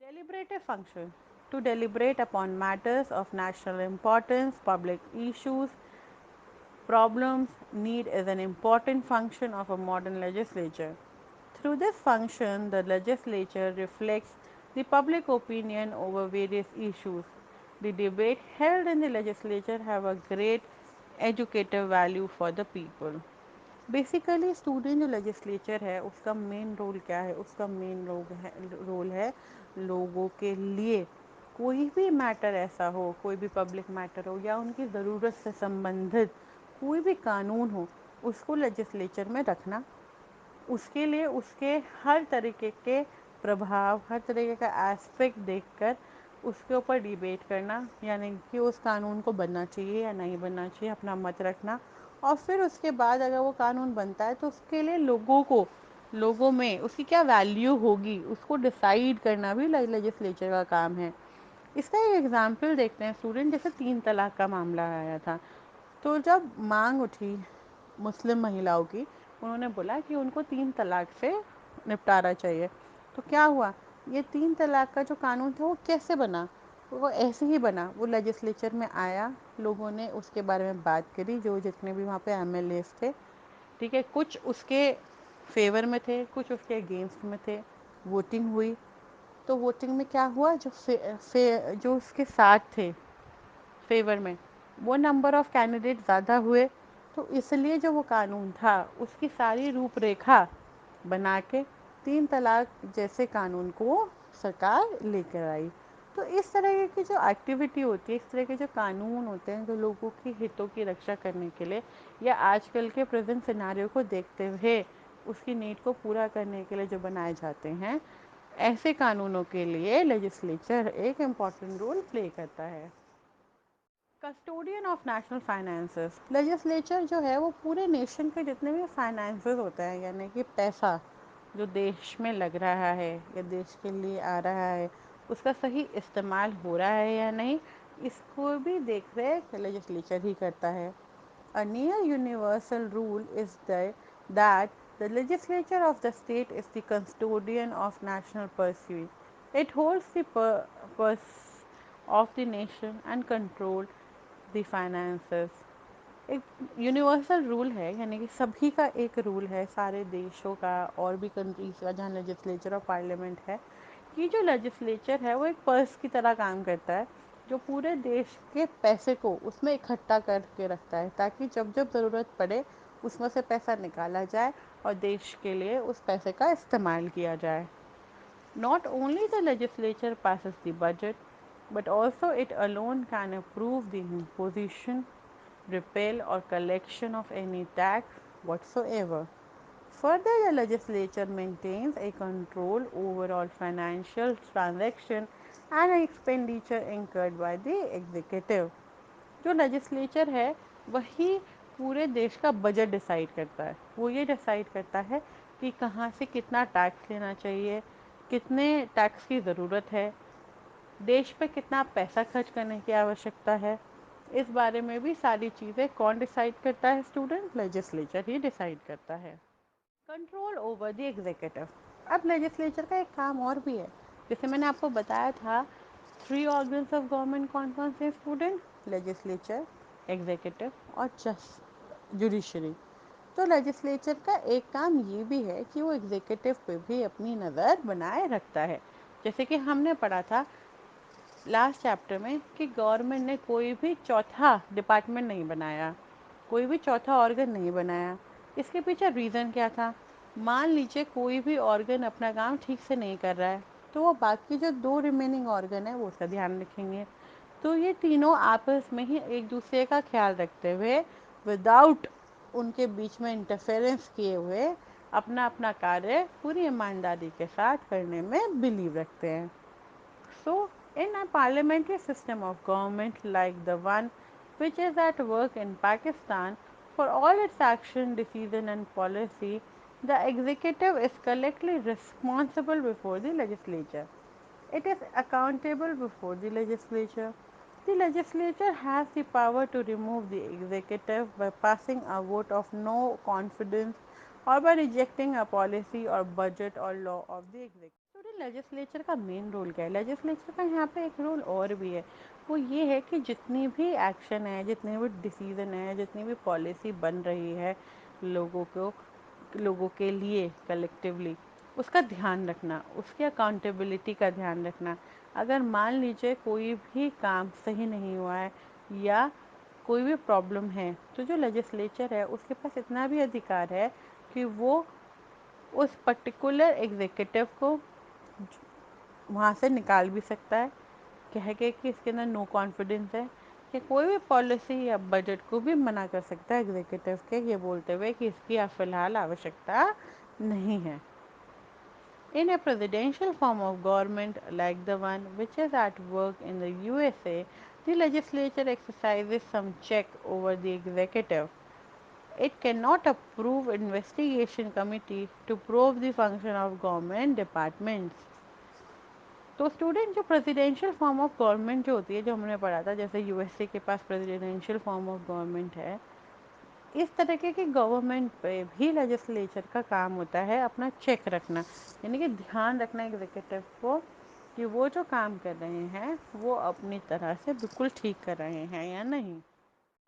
Deliberative function to deliberate upon matters of national importance, public issues, problems, need is an important function of a modern legislature. Through this function, the legislature reflects the public opinion over various issues. The debate held in the legislature have a great educative value for the people. Basically student जो legislature है उसका main role क्या है, उसका main role है लोगों के लिए कोई भी मैटर ऐसा हो, कोई भी पब्लिक मैटर हो या उनकी ज़रूरत से संबंधित कोई भी कानून हो, उसको लेजिस्लेचर में रखना, उसके लिए उसके हर तरीके के प्रभाव, हर तरीके का एस्पेक्ट देखकर उसके ऊपर डिबेट करना, यानी कि उस कानून को बनना चाहिए या नहीं बनना चाहिए, अपना मत रखना। और फिर उसके बाद अगर वो कानून बनता है तो उसके लिए लोगों में उसकी क्या वैल्यू होगी उसको डिसाइड करना भी लेजिस्लेचर का काम है। इसका एक एग्जाम्पल देखते हैं स्टूडेंट, जैसे 3 तलाक का मामला आया था। तो जब मांग उठी मुस्लिम महिलाओं की, उन्होंने बोला कि उनको 3 तलाक से निपटारा चाहिए। तो क्या हुआ, ये 3 तलाक का जो कानून था वो कैसे बना, वो ऐसे ही बना, वो लेजिस्लेचर में आया, लोगों ने उसके बारे में बात करी, जो जितने भी वहाँ पे एमएलएस थे, ठीक है, कुछ उसके फेवर में थे, कुछ उसके अगेंस्ट में थे, वोटिंग हुई। तो वोटिंग में क्या हुआ, जो उसके साथ थे फेवर में, वो नंबर ऑफ कैंडिडेट ज़्यादा हुए। तो इसलिए जो वो कानून था उसकी सारी रूपरेखा बना के 3 तलाक जैसे कानून को सरकार लेकर आई। तो इस तरह की जो एक्टिविटी होती है, इस तरह के जो कानून होते हैं जो लोगों की हितों की रक्षा करने के लिए या आजकल के प्रेजेंट सिनारियो को देखते हुए उसकी नीड को पूरा करने के लिए जो बनाए जाते हैं, ऐसे कानूनों के लिए लेजिस्लेचर एक इम्पॉर्टेंट रोल प्ले करता है। Custodian of national finances, legislature जो है वो पूरे नेशन के जितने भी फाइनेंसेस होते हैं, यानी कि पैसा जो देश में लग रहा है या देश के लिए आ रहा है, उसका सही इस्तेमाल हो रहा है या नहीं, इसको भी देख रेख लेजिस्लेचर ही करता है। A near universal rule is that the legislature of the state is the custodian of national pursuit. It holds the purse of the nation and control the finances. एक यूनिवर्सल रूल है, यानी कि सभी का एक rule है, सारे देशों का और भी कंट्रीज का जहाँ लेजिस्लेचर और पार्लियामेंट है, कि जो लेजिस्लेचर है वो एक पर्स की तरह काम करता है, जो पूरे देश के पैसे को उसमें इकट्ठा करके रखता है, ताकि जब जब ज़रूरत पड़े उसमें से पैसा निकाला जाए और देश के लिए उस पैसे का इस्तेमाल किया जाए। Not only the legislature passes the budget, but also it alone can approve the imposition, repeal, or collection of any tax whatsoever. Further, the legislature maintains a control over all financial transactions and expenditure incurred by the executive. जो legislature है वही पूरे देश का budget decide करता है, वो ये डिसाइड करता है कि कहाँ से कितना टैक्स लेना चाहिए, कितने टैक्स की ज़रूरत है, देश पे कितना पैसा खर्च करने की आवश्यकता है। इस बारे में भी सारी चीज़ें कौन डिसाइड करता है स्टूडेंट, लेजिस्लेचर ही डिसाइड करता है। कंट्रोल ओवर द एग्जीक्यूटिव, अब लेजिस्लेचर का एक काम और भी है, जैसे मैंने आपको बताया था 3 ऑर्गन्स ऑफ गवर्नमेंट कौन कौन से स्टूडेंट, लेजिस्लेचर, एग्जीक्यूटिव और जस्ट जुडिशरी। तो लेजिस्लेचर का एक काम ये भी है कि वो एग्जीक्यूटिव पे भी अपनी नज़र बनाए रखता है। जैसे कि हमने पढ़ा था लास्ट चैप्टर में कि गवर्नमेंट ने कोई भी चौथा डिपार्टमेंट नहीं बनाया, कोई भी चौथा ऑर्गन नहीं बनाया। इसके पीछे रीज़न क्या था, मान लीजिए कोई भी ऑर्गन अपना काम ठीक से नहीं कर रहा है, तो वो बाकी जो 2 रिमेनिंग ऑर्गन है वो उसका ध्यान रखेंगे। तो ये तीनों आपस में ही एक दूसरे का ख्याल रखते हुए, विदाउट उनके बीच में इंटरफेरेंस किए हुए, अपना अपना कार्य पूरी ईमानदारी के साथ करने में बिलीव रखते हैं। So, in a parliamentary system of government like the one which is at work in Pakistan, for all its action, decision, and policy, the executive is collectively responsible before the legislature. It is accountable before the legislature. The legislature has the power to remove the executive by passing a vote of no confidence or by rejecting a policy or budget or law of the executive. Legislature का main role क्या है? Legislature का यहाँ पे एक role और भी है। वो ये है कि जितनी भी एक्शन है, जितने भी डिसीजन है, जितनी भी पॉलिसी बन रही है लोगों को, लोगों के लिए कलेक्टिवली, उसका ध्यान रखना, उसकी अकाउंटेबिलिटी का ध्यान रखना। अगर मान लीजिए कोई भी काम सही नहीं हुआ है या कोई भी प्रॉब्लम है, तो जो लेजिस्लेचर है उसके पास इतना भी अधिकार है कि वो उस पर्टिकुलर एग्जीक्यूटिव को वहाँ से निकाल भी सकता है, कह के कि इसके अंदर नो कॉन्फिडेंस है, या कोई भी पॉलिसी या बजट को भी मना कर सकता है एग्जीक्यूटिव के, ये बोलते हुए कि इसकी फ़िलहाल आवश्यकता नहीं है। In a presidential form of government like the one which is at work in the USA, the legislature exercises some check over the executive. It cannot approve investigation committee to probe the function of government departments. तो student, जो presidential form of government जो होती है, जो हमने पढ़ा था, जैसे यूएसए के पास प्रेसिडेंशियल फॉर्म ऑफ गवर्नमेंट है, इस तरीके की गवर्नमेंट पे भी लेजिस्लेचर का काम होता है अपना चेक रखना, यानी कि ध्यान रखना एग्जीक्यूटिव को कि वो जो काम कर रहे हैं वो अपनी तरह से बिल्कुल ठीक कर रहे हैं या नहीं।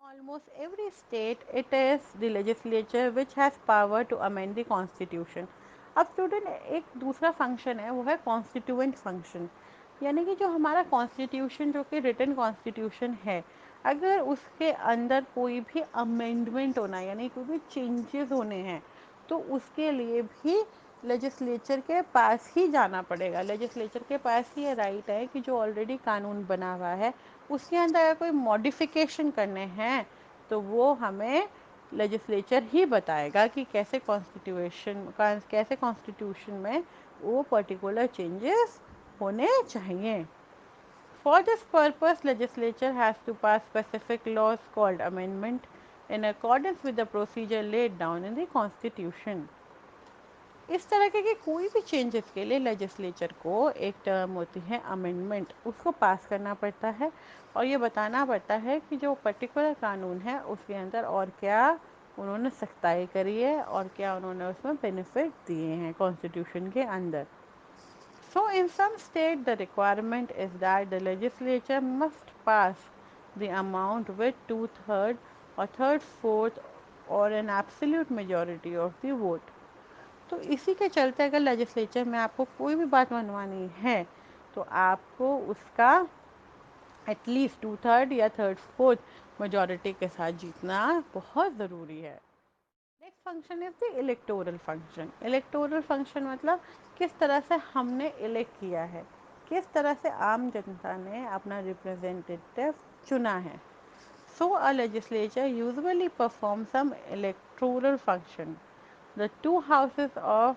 Almost every state, it is the legislature which has power to amend the constitution. अब स्टूडेंट, एक दूसरा फंक्शन है, वो है कॉन्स्टिट्यूएंट फंक्शन, यानी कि जो हमारा कॉन्स्टिट्यूशन, जो कि रिटन कॉन्स्टिट्यूशन है, अगर उसके अंदर कोई भी अमेंडमेंट होना है, यानी कोई भी चेंजेस होने हैं, तो उसके लिए भी लेजिस्लेचर के पास ही जाना पड़ेगा। लेजिस्लेचर के पास ही ये राइट है कि जो ऑलरेडी कानून बना हुआ है उसके अंदर अगर कोई मॉडिफिकेशन करने हैं तो वो हमें लेजिस्लेचर ही बताएगा कि कैसे कॉन्स्टिट्यूशन में वो पर्टिकुलर चेंजेस होने चाहिए। For this purpose, legislature has to pass specific laws called amendment in accordance with the procedure laid down in the constitution. इस तरह के कोई भी चेंजेस के लिए लेजिस्लेचर को एक टर्म होती है अमेंडमेंट, उसको पास करना पड़ता है और ये बताना पड़ता है कि जो पर्टिकुलर कानून है उसके अंदर और क्या उन्होंने सख्ताई करी है और क्या उन्होंने उसमें बेनिफिट दिए हैं कॉन्स्टिट्यूशन के अंदर। So in some state the requirement is that the legislature must pass the amount with two-third or third-fourth or an absolute majority of the vote. तो इसी के चलते अगर लेजिस्लेचर में आपको कोई भी बात मनवानी है तो आपको उसका एटलीस्ट टू थर्ड या थर्ड फोर्थ मेजॉरिटी के साथ जीतना बहुत ज़रूरी है। Next function is the electoral function. Electoral function मतलब किस तरह से हमने इलेक्ट किया है, किस तरह से आम जनता ने अपना रिप्रेजेंटेटिव चुना है। So a legislature usually performs some electoral function. The two houses of